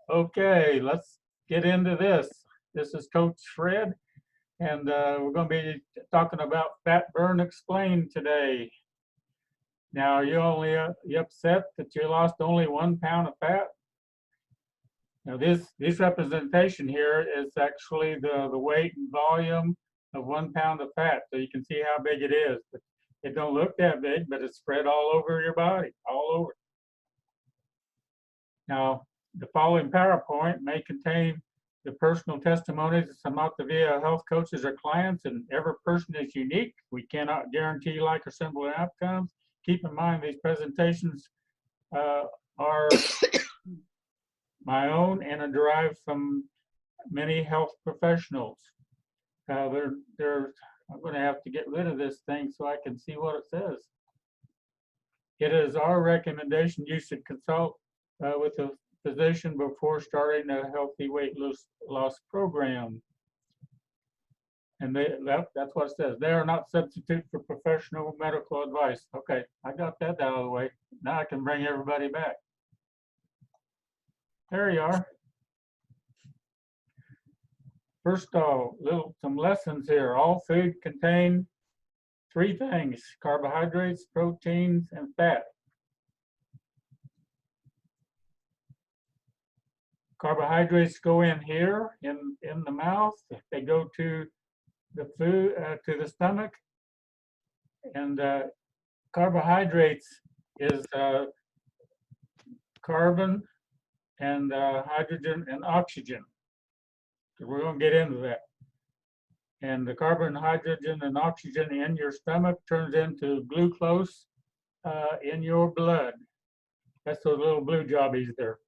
Okay, let's get into this. This is Coach Fred, and we're going to be talking about Fat Burn Explained today. Now, you upset that you lost only 1 pound of fat? Now, this representation here is actually the weight and volume of 1 pound of fat, so you can see how big it is. But it don't look that big, but it's spread all over your body, all over. Now, the following PowerPoint may contain the personal testimonies of some Optavia health coaches or clients, and every person is unique. We cannot guarantee like or similar outcomes. Keep in mind these presentations are my own and are derived from many health professionals. I'm going to have to get rid of this thing so I can see what it says. It is our recommendation you should consult with a physician before starting a healthy weight loss program. And that's what it says. They are not substitute for professional medical advice. Okay, I got that out of the way. Now I can bring everybody back. There you are. First of all, some lessons here. All food contain three things: carbohydrates, proteins, and fat. Carbohydrates go in here in the mouth. They go to the food to the stomach, and carbohydrates is carbon and hydrogen and oxygen. So we're going to get into that. And the carbon, hydrogen, and oxygen in your stomach turns into glucose in your blood. That's those little blue jobbies there.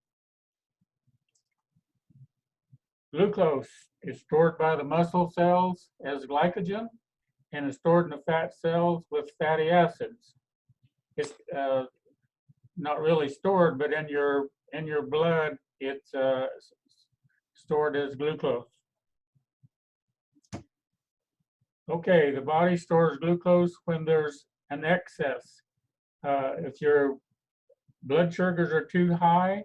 Glucose is stored by the muscle cells as glycogen and is stored in the fat cells with fatty acids. It's not really stored, but in your blood, it's stored as glucose. Okay, the body stores glucose when there's an excess. If your blood sugars are too high,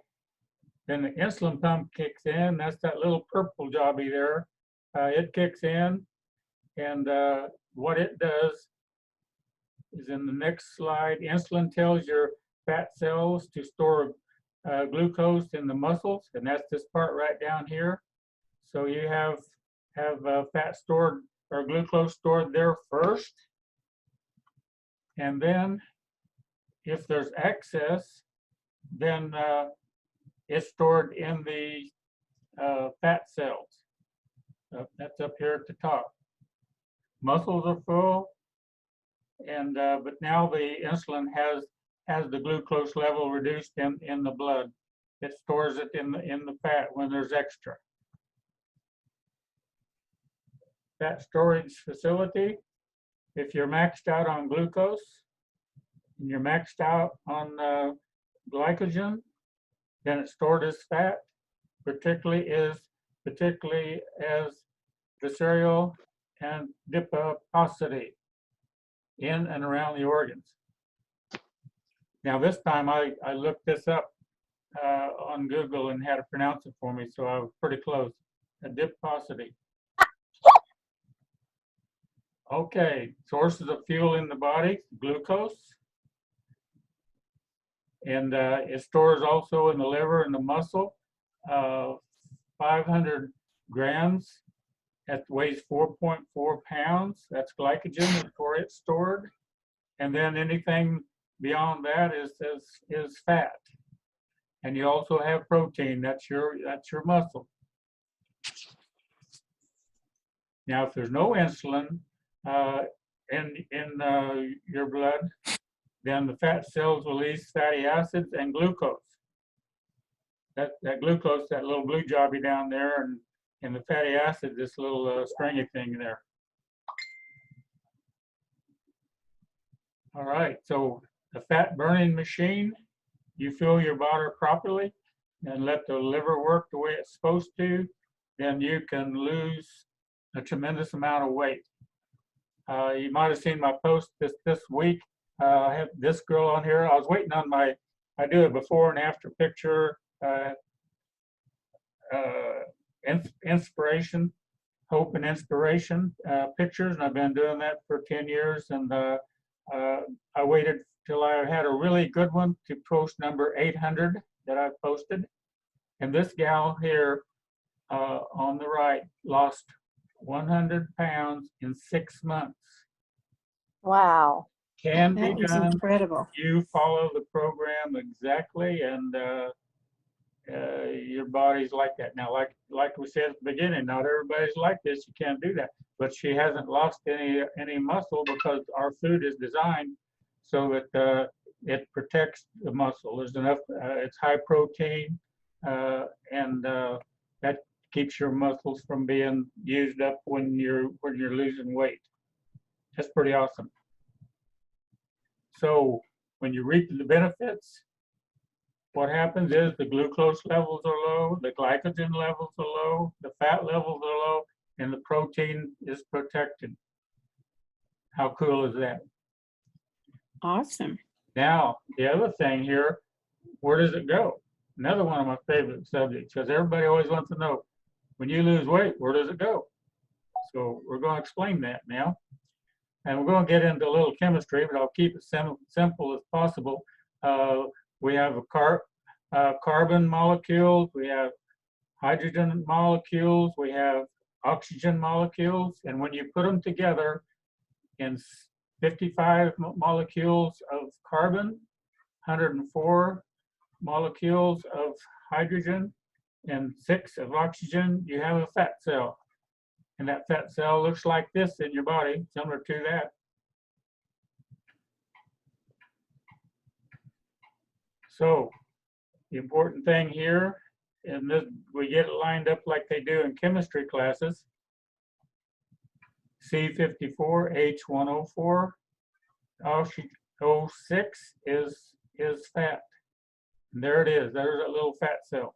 then the insulin pump kicks in. That's that little purple jobby there. It kicks in, and what it does is in the next slide, insulin tells your fat cells to store glucose in the muscles, and that's this part right down here. So you have fat stored or glucose stored there first, and then if there's excess, then it's stored in the fat cells. That's up here at the top. Muscles are full, and but now the insulin has the glucose level reduced in the blood. It stores it in the fat when there's extra. Fat storage facility. If you're maxed out on glucose and you're maxed out on glycogen, then it's stored as fat, particularly as visceral and adiposity in and around the organs. Now this time I looked this up on Google and had to pronounce it for me, so I was pretty close. Adiposity. Okay, sources of fuel in the body, glucose. And it stores also in the liver and the muscle. 500 grams, that weighs 4.4 pounds. That's glycogen before it's stored. And then anything beyond that is fat. And you also have protein, that's your muscle. Now, if there's no insulin in your blood, then the fat cells release fatty acids and glucose. That glucose, that little blue jobby down there, and the fatty acid, this little stringy thing there. All right, so the fat burning machine, you fill your body properly and let the liver work the way it's supposed to, then you can lose a tremendous amount of weight. You might have seen my post this week. I have this girl on here. I was waiting on I do a before and after picture inspiration, hope and inspiration pictures, and I've been doing that for 10 years. And I waited till I had a really good one to post number 800 that I've posted. And this gal here on the right lost 100 pounds in 6 months. Wow. Can be That is done. incredible. You follow the program exactly, and your body's like that. Now, like we said at the beginning, not everybody's like this. You can't do that. But she hasn't lost any muscle because our food is designed so that it protects the muscle. There's enough. It's high protein, and that keeps your muscles from being used up when you're losing weight. That's pretty awesome. So when you reap the benefits, what happens is the glucose levels are low, the glycogen levels are low, the fat levels are low, and the protein is protected. How cool is that? Awesome. Now, the other thing here, where does it go? Another one of my favorite subjects, because everybody always wants to know, when you lose weight, where does it go? So we're going to explain that now. And we're going to get into a little chemistry, but I'll keep it simple as possible. We have carbon molecules, we have hydrogen molecules, we have oxygen molecules, and when you put them together in 55 molecules of carbon, 104 molecules of hydrogen, and 6 of oxygen, you have a fat cell. And that fat cell looks like this in your body, similar to that. So the important thing here, and this, we get it lined up like they do in chemistry classes. C54H1O4, O6 is fat. And there it is. There's that little fat cell.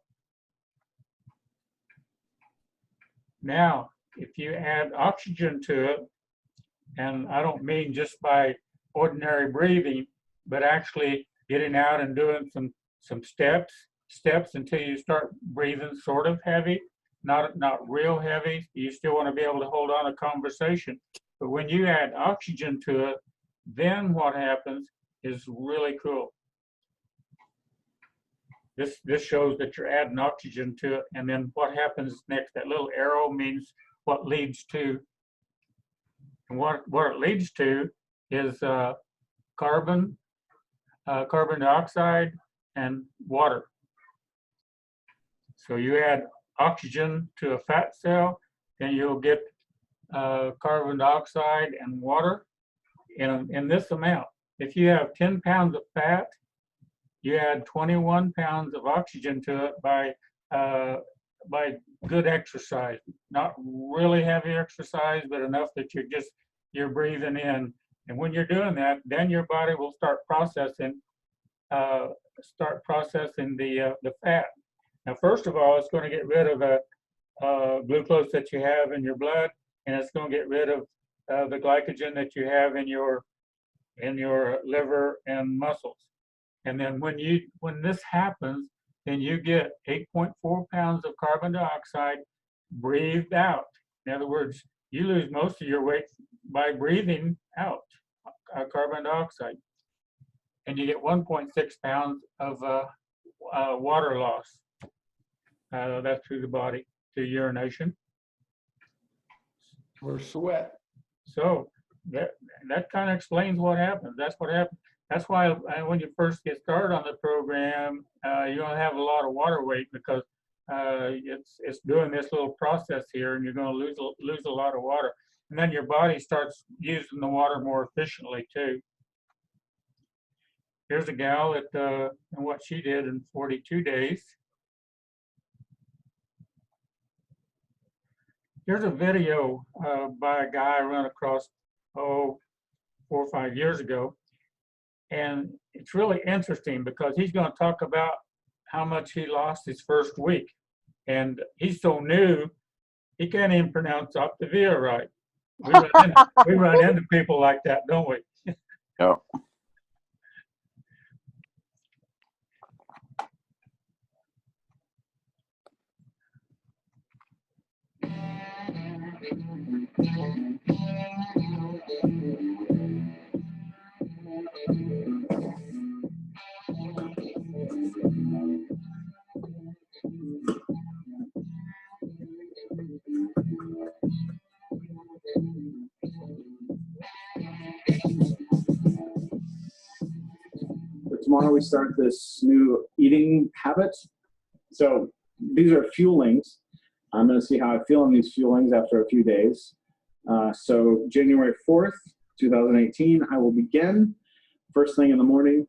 Now, if you add oxygen to it, and I don't mean just by ordinary breathing, but actually getting out and doing some steps until you start breathing sort of heavy, not real heavy. You still want to be able to hold on a conversation. But when you add oxygen to it, then what happens is really cool. This shows that you're adding oxygen to it, and then what happens next? That little arrow means what leads to. And what it leads to is carbon dioxide, and water. So you add oxygen to a fat cell, then you'll get carbon dioxide and water in this amount. If you have 10 pounds of fat, you add 21 pounds of oxygen to it by good exercise. Not really heavy exercise, but enough that you're breathing in. And when you're doing that, then your body will start processing the fat. Now, first of all, it's going to get rid of the glucose that you have in your blood, and it's going to get rid of the glycogen that you have in your liver and muscles. And then when this happens, then you get 8.4 pounds of carbon dioxide breathed out. In other words, you lose most of your weight by breathing out carbon dioxide. And you get 1.6 pounds of water loss. That's through the body, through urination. Or sweat. So that kind of explains what happens. That's what happens. That's why when you first get started on the program, you don't have a lot of water weight because it's doing this little process here, and you're going to lose a lot of water. And then your body starts using the water more efficiently too. Here's a gal and what she did in 42 days. Here's a video by a guy I ran across 4 or 5 years ago. And it's really interesting because he's going to talk about how much he lost his first week. And he's so new, he can't even pronounce Optavia right. We run into people like that, don't we? Yeah. tomorrow we start this new eating habit. So these are fuelings. I'm going to see how I feel on these fuelings after a few days. So January 4th, 2018, I will begin first thing in the morning,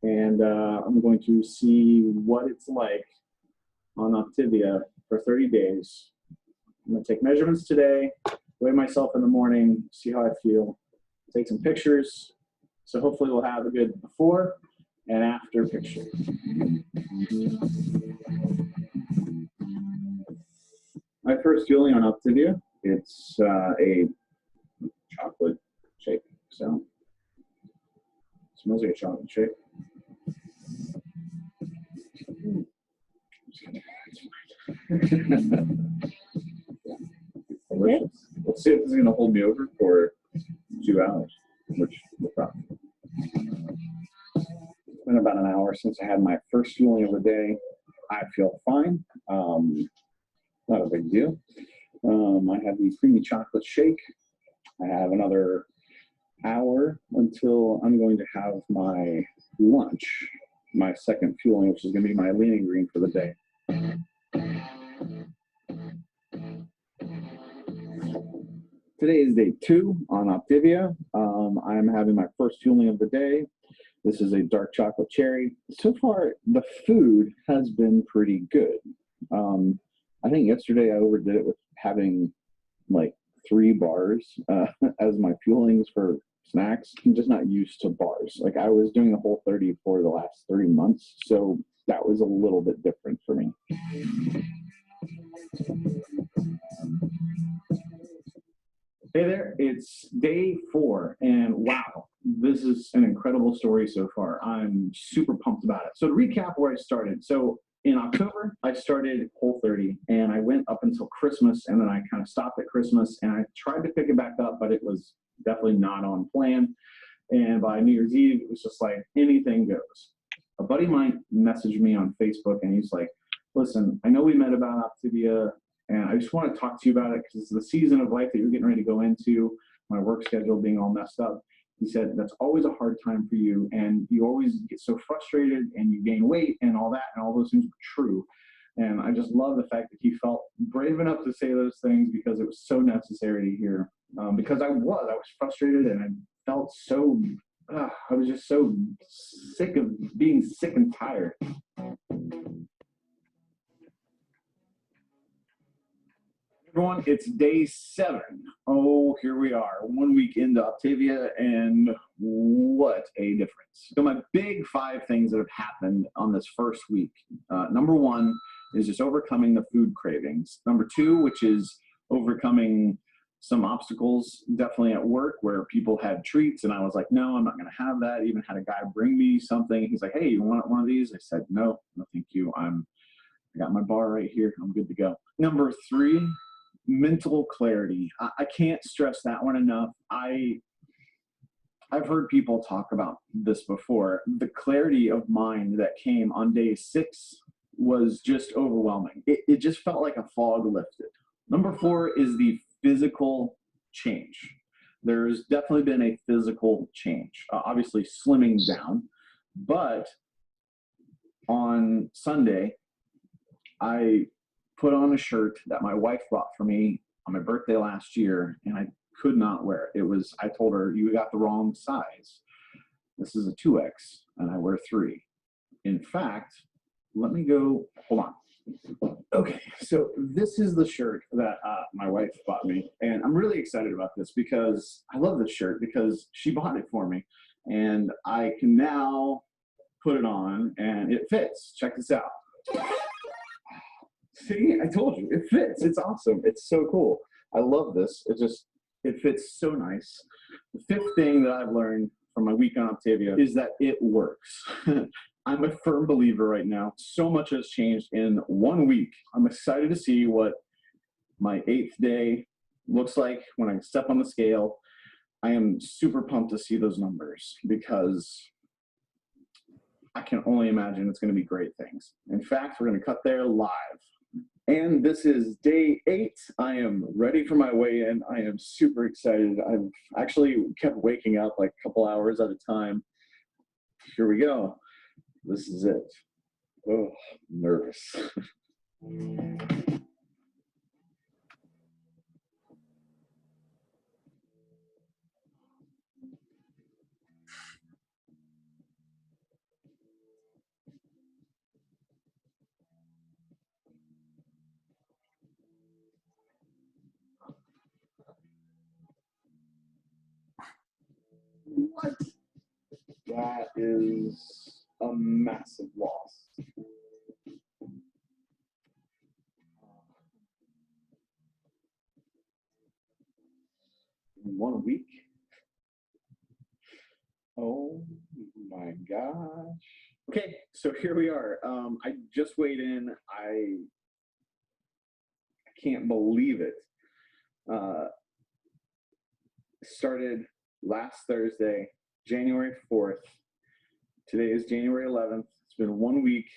and I'm going to see what it's like on Optivia for 30 days. I'm going to take measurements today, weigh myself in the morning, see how I feel, take some pictures. So hopefully we'll have a good before and after picture. My first fueling on Optivia, it's a chocolate shake. So it smells like a chocolate shake. Delicious. Let's see if this is going to hold me over for 2 hours, which no problem. It's been about an hour since I had my first fueling of the day. I feel fine. Not a big deal. I have the creamy chocolate shake. I have another hour until I'm going to have my lunch, my second fueling, which is going to be my lean and green for the day. Today is day 2 on Optivia. I'm having my first fueling of the day. This is a dark chocolate cherry. So far, the food has been pretty good. I think yesterday I overdid it with having like 3 bars as my fuelings for snacks. I'm just not used to bars. Like I was doing the whole 30 for the last 30 months. So that was a little bit different for me. Hey there, it's day 4, and wow, this is an incredible story so far. I'm super pumped about it. So to recap where I started, so in October, I started Whole30, and I went up until Christmas, and then I kind of stopped at Christmas, and I tried to pick it back up, but it was definitely not on plan. And by New Year's Eve, it was just like anything goes. A buddy of mine messaged me on Facebook, and he's like, listen, I know we met about Optivia, and I just want to talk to you about it because it's the season of life that you're getting ready to go into, my work schedule being all messed up. He said, that's always a hard time for you, and you always get so frustrated, and you gain weight, and all that, and all those things were true. And I just love the fact that he felt brave enough to say those things because it was so necessary to hear. Because I was frustrated, and I felt so, I was just so sick of being sick and tired. Everyone, it's day 7. Oh, here we are, 1 week into Optivia, and what a difference. So my big 5 things that have happened on this first week. Number 1 is just overcoming the food cravings. Number 2, which is overcoming some obstacles, definitely at work, where people had treats, and I was like, no, I'm not going to have that. Even had a guy bring me something. He's like, hey, you want one of these? I said, no, thank you. I got my bar right here. I'm good to go. Number 3, mental clarity. I can't stress that one enough. I've heard people talk about this before. The clarity of mind that came on day 6 was just overwhelming. It just felt like a fog lifted. Number 4 is the physical change. There's definitely been a physical change. Obviously slimming down, but on Sunday, I put on a shirt that my wife bought for me on my birthday last year, and I could not wear it. I told her, you got the wrong size. This is a 2X, and I wear 3. In fact, let me go, hold on. Okay, so this is the shirt that my wife bought me, and I'm really excited about this because I love this shirt because she bought it for me, and I can now put it on, and it fits. Check this out. See, I told you, it fits. It's awesome. It's so cool. I love this. It fits so nice. The 5th thing that I've learned from my week on Optivia is that it works. I'm a firm believer right now. So much has changed in 1 week. I'm excited to see what my 8th day looks like when I step on the scale. I am super pumped to see those numbers because I can only imagine it's going to be great things. In fact, we're going to cut there live. And this is day 8. I am ready for my weigh-in. I am super excited. I've actually kept waking up like a couple hours at a time. Here we go. This is it. Oh, I'm nervous. What? That is a massive loss. In 1 week? Oh my gosh. Okay, so here we are. I just weighed in. I can't believe it. Started last Thursday, January 4th. Today is January 11th. It's been 1 week.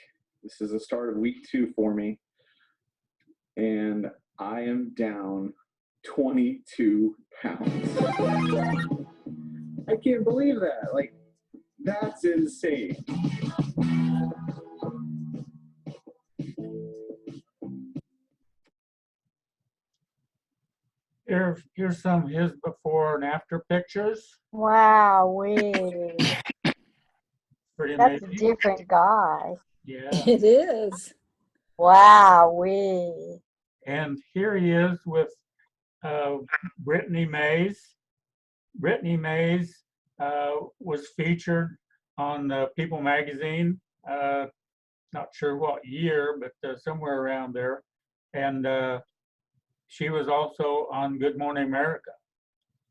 This is the start of week 2 for me. And I am down 22 pounds. I can't believe that. Like, that's insane. Here's some of his before and after pictures. Wow, Pretty that's a amazing. different guy. Yeah. It is. Wow, And here he is with Brittany Mays. Brittany Mays was featured on People magazine, not sure what year, but somewhere around there. And she was also on Good Morning America.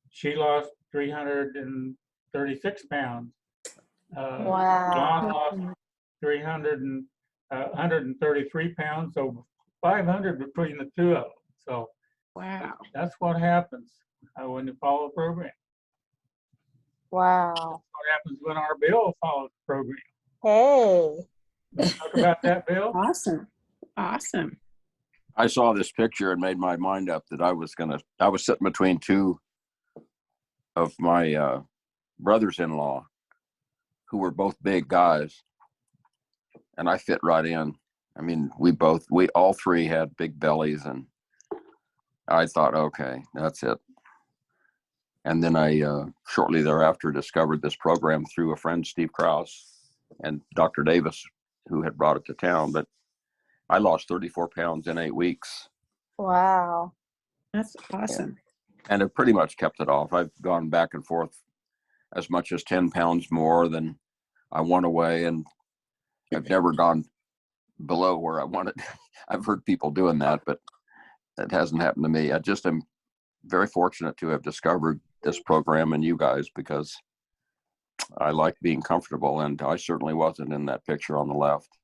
She lost 336 pounds. John wow. lost 133 pounds, so 500 between the two of them. So Wow. that's what happens when you follow the program. Wow. What happens when our Bill follows the program? Hey. Let's talk about that, Bill. Awesome. Awesome. I saw this picture and made my mind up that I was sitting between two of my brothers-in-law who were both big guys, and I fit right in. I mean, we all three had big bellies, and I thought, okay, that's it. And then I shortly thereafter discovered this program through a friend, Steve Krause, and Dr. Davis, who had brought it to town. But I lost 34 pounds in 8 weeks. Wow. That's awesome. And have pretty much kept it off. I've gone back and forth as much as 10 pounds more than I want to weigh, and I've never gone below where I wanted. I've heard people doing that, but that hasn't happened to me. I just am very fortunate to have discovered this program and you guys, because I like being comfortable, and I certainly wasn't in that picture on the left.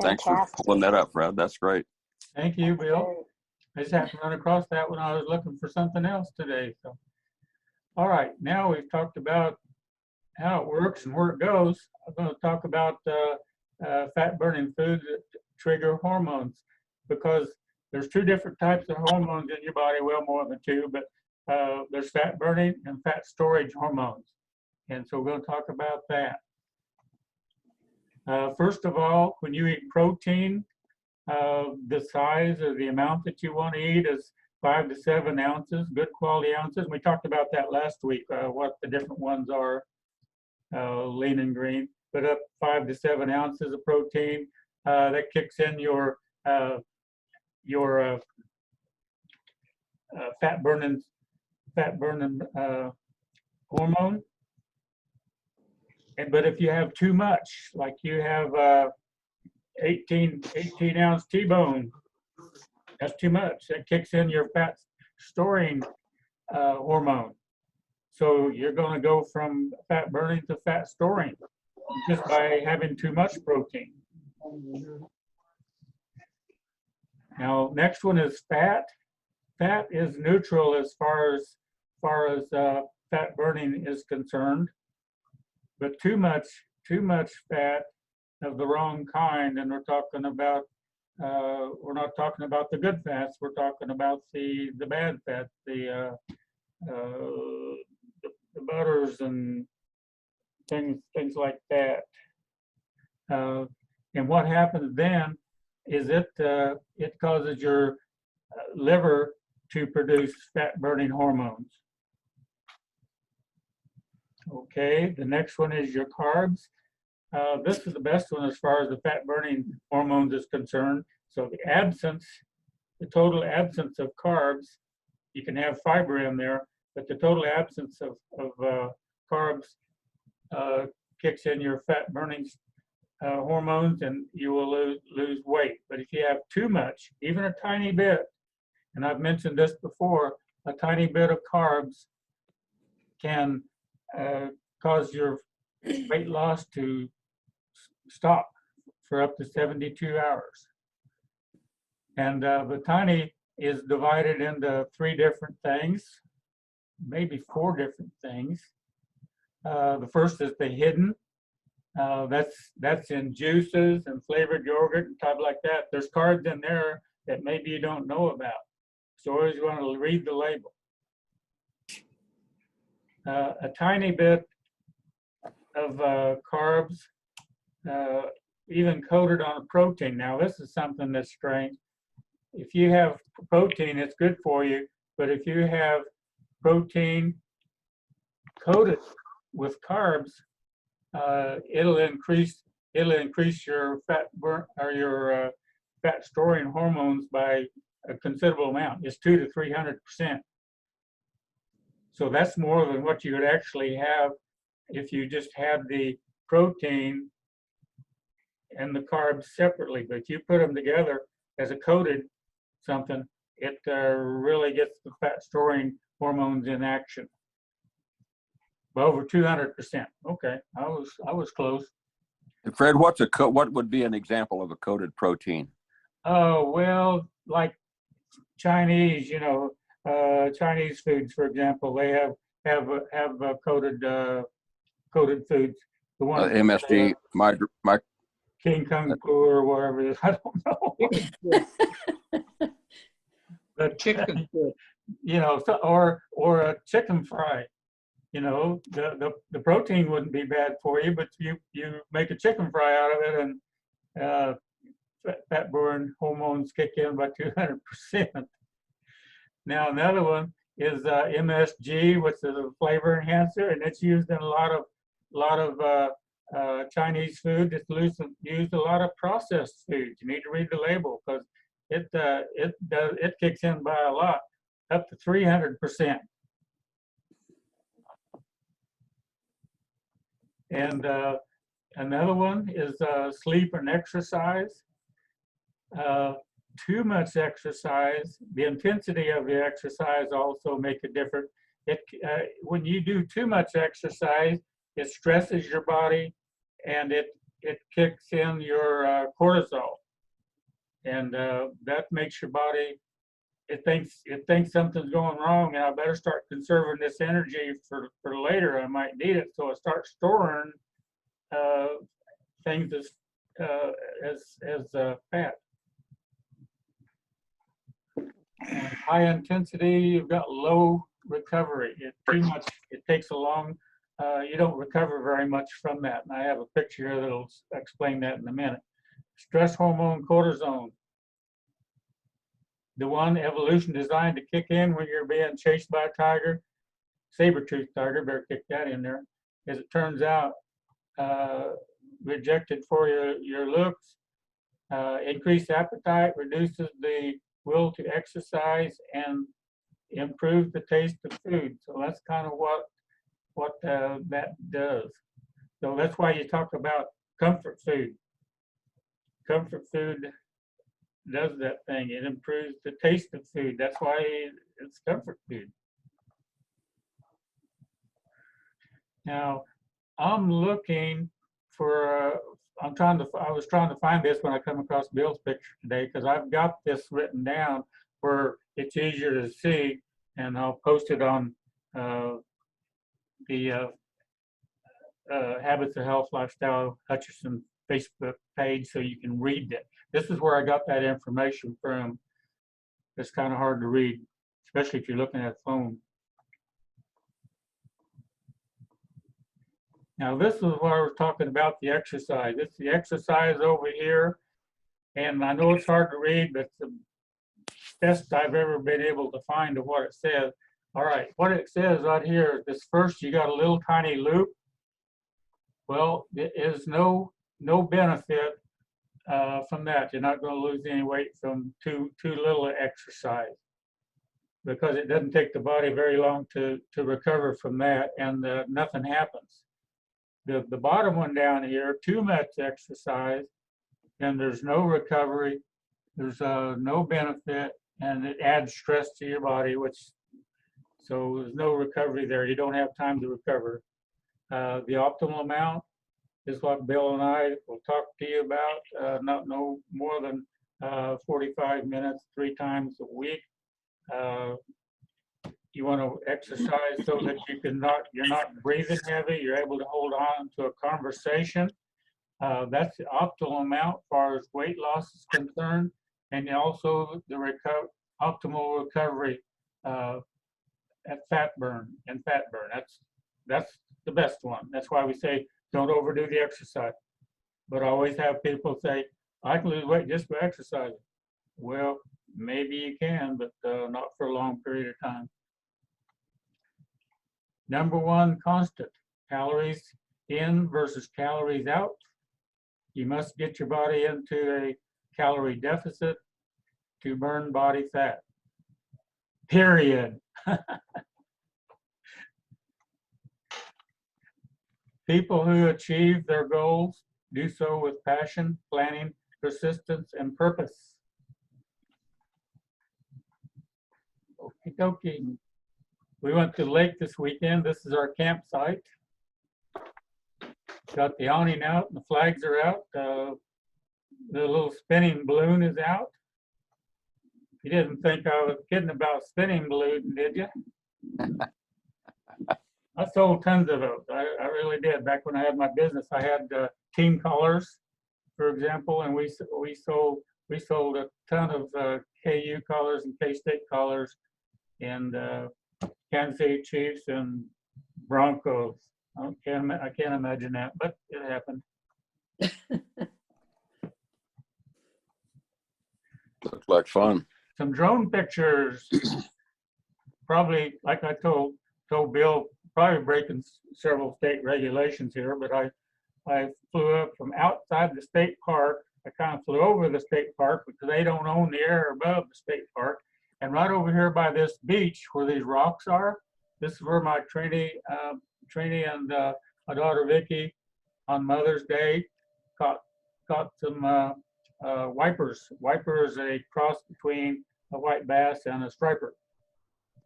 Thanks for Fantastic. pulling that up, Fred. That's great. Thank you, Bill. I just happened to run across that when I was looking for something else today. So, all right, now we've talked about how it works and where it goes. I'm going to talk about fat-burning foods that trigger hormones, because there's two different types of hormones in your body, well, more than two, but there's fat-burning and fat storage hormones. And so we're going to talk about that. First of all, when you eat protein, the size or the amount that you want to eat is 5 to 7 ounces, good quality ounces. We talked about that last week, what the different ones are, lean and green, but up 5 to 7 ounces of protein. That kicks in your fat burning hormone. But if you have too much, like you have 18 ounce T-bone, that's too much. That kicks in your fat storing hormone. So you're going to go from fat burning to fat storing just by having too much protein. Now, next one is fat. Fat is neutral as far as fat burning is concerned, but too much fat of the wrong kind, and we're talking about we're not talking about the good fats. We're talking about the bad fats, the butters and things like that. And what happens then is it causes your liver to produce fat burning hormones. Okay, the next one is your carbs. This is the best one as far as the fat burning hormones is concerned. So the total absence of carbs, you can have fiber in there, but the total absence of carbs kicks in your fat burning hormones, and you will lose weight. But if you have too much, even a tiny bit, and I've mentioned this before, a tiny bit of carbs can cause your weight loss to stop for up to 72 hours. And the tiny is divided into 3 different things, maybe 4 different things. The first is the hidden. That's in juices and flavored yogurt and stuff like that. There's carbs in there that maybe you don't know about. So always want to read the label. A tiny bit of carbs, even coated on a protein. Now this is something that's strange. If you have protein, it's good for you. But if you have protein coated with carbs, it'll increase your fat burn or your fat storing hormones by a considerable amount. It's 200 to 300%. So that's more than what you would actually have if you just had the protein and the carbs separately. But if you put them together as a coated something, it really gets the fat storing hormones in action. Over 200%. Okay, I was close. And Fred, what would be an example of a coated protein? Oh, well, like Chinese, Chinese foods, for example, they have coated foods. The one MSG, my King Kong Poo or whatever it is, I don't know. But Chicken foot. or a chicken fry. The protein wouldn't be bad for you, but you make a chicken fry out of it, and fat burn hormones kick in by 200%. Now another one is MSG, which is a flavor enhancer, and it's used in a lot of Chinese food. It's used a lot of processed foods. You need to read the label because it kicks in by a lot, up to 300%. And another one is sleep and exercise. Too much exercise, the intensity of the exercise also make a difference. When you do too much exercise, it stresses your body, and it kicks in your cortisol, and that makes your body. It thinks something's going wrong, and I better start conserving this energy for later. I might need it, so I start storing things as fat. And high intensity, you've got low recovery. Too much, it takes a long. You don't recover very much from that. And I have a picture here that'll explain that in a minute. Stress hormone, cortisone. The one evolution designed to kick in when you're being chased by a tiger, saber-toothed tiger, better kick that in there. As it turns out, rejected for your looks, increased appetite, reduces the will to exercise, and improves the taste of food. So that's kind of what that does. So that's why you talk about comfort food. Comfort food does that thing. It improves the taste of food. That's why it's comfort food. Now, I'm looking for, I was trying to find this when I come across Bill's picture today, because I've got this written down where it's easier to see, and I'll post it on the Habits of Health Lifestyle Hutchinson Facebook page so you can read it. This is where I got that information from. It's kind of hard to read, especially if you're looking at a phone. Now, this is what I was talking about, the exercise. It's the exercise over here. And I know it's hard to read, but it's the best I've ever been able to find of what it says. All right, what it says right here, this first, you got a little tiny loop. Well, there is no benefit from that. You're not going to lose any weight from too little exercise, because it doesn't take the body very long to recover from that, and nothing happens. The bottom one down here, too much exercise, and there's no recovery, there's no benefit, and it adds stress to your body, so there's no recovery there. You don't have time to recover. The optimal amount is what Bill and I will talk to you about, not no more than 45 minutes, 3 times a week. You want to exercise so that you're not breathing heavy, you're able to hold on to a conversation. That's the optimal amount as far as weight loss is concerned, and also the optimal recovery at fat burn. That's the best one. That's why we say don't overdo the exercise. But I always have people say, I can lose weight just by exercising. Well, maybe you can, but not for a long period of time. Number one constant, calories in versus calories out. You must get your body into a calorie deficit to burn body fat. Period. People who achieve their goals do so with passion, planning, persistence, and purpose. Okie dokie. We went to the lake this weekend. This is our campsite. Got the awning out and the flags are out. The little spinning balloon is out. You didn't think I was kidding about spinning balloon, did you? I sold tons of those. I really did. Back when I had my business, I had team collars, for example, and we sold a ton of KU collars and K-State collars, and Kansas City Chiefs and Broncos. I can't imagine that, but it happened. Looked like fun. Some drone pictures. Probably, like I told Bill, probably breaking several state regulations here, but I flew up from outside the state park. I kind of flew over the state park because they don't own the air above the state park. And right over here by this beach where these rocks are, this is where my Trini and my daughter Vicky on Mother's Day caught some wipers. Wiper is a cross between a white bass and a striper.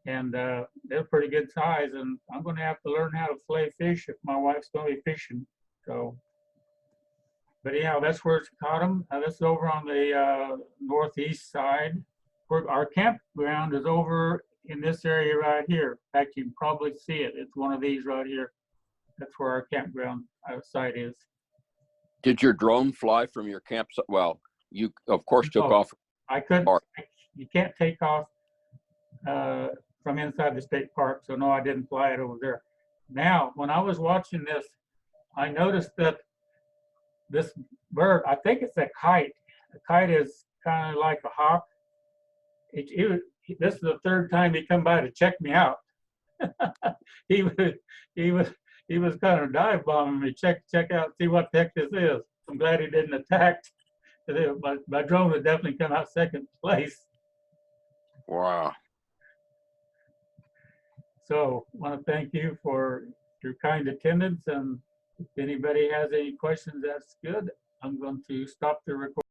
And they're pretty good size, and I'm going to have to learn how to fillet fish if my wife's going to be fishing. So, but anyhow, that's where it's caught them. This is over on the northeast side. Our campground is over in this area right here. In fact, you can probably see it. It's one of these right here. That's where our campground site is. Did your drone fly from your campsite? Well, you of course took off. I couldn't. Park. You can't take off from inside the state park, so no, I didn't fly it over there. Now, when I was watching this, I noticed that this bird, I think it's a kite. A kite is kind of like a hawk. This is the third time he come by to check me out. he was kind of dive bombing me, check out, see what the heck this is. I'm glad he didn't attack. My drone would definitely come out second place. Wow. So I want to thank you for your kind attendance, and if anybody has any questions, that's good. I'm going to stop the recording.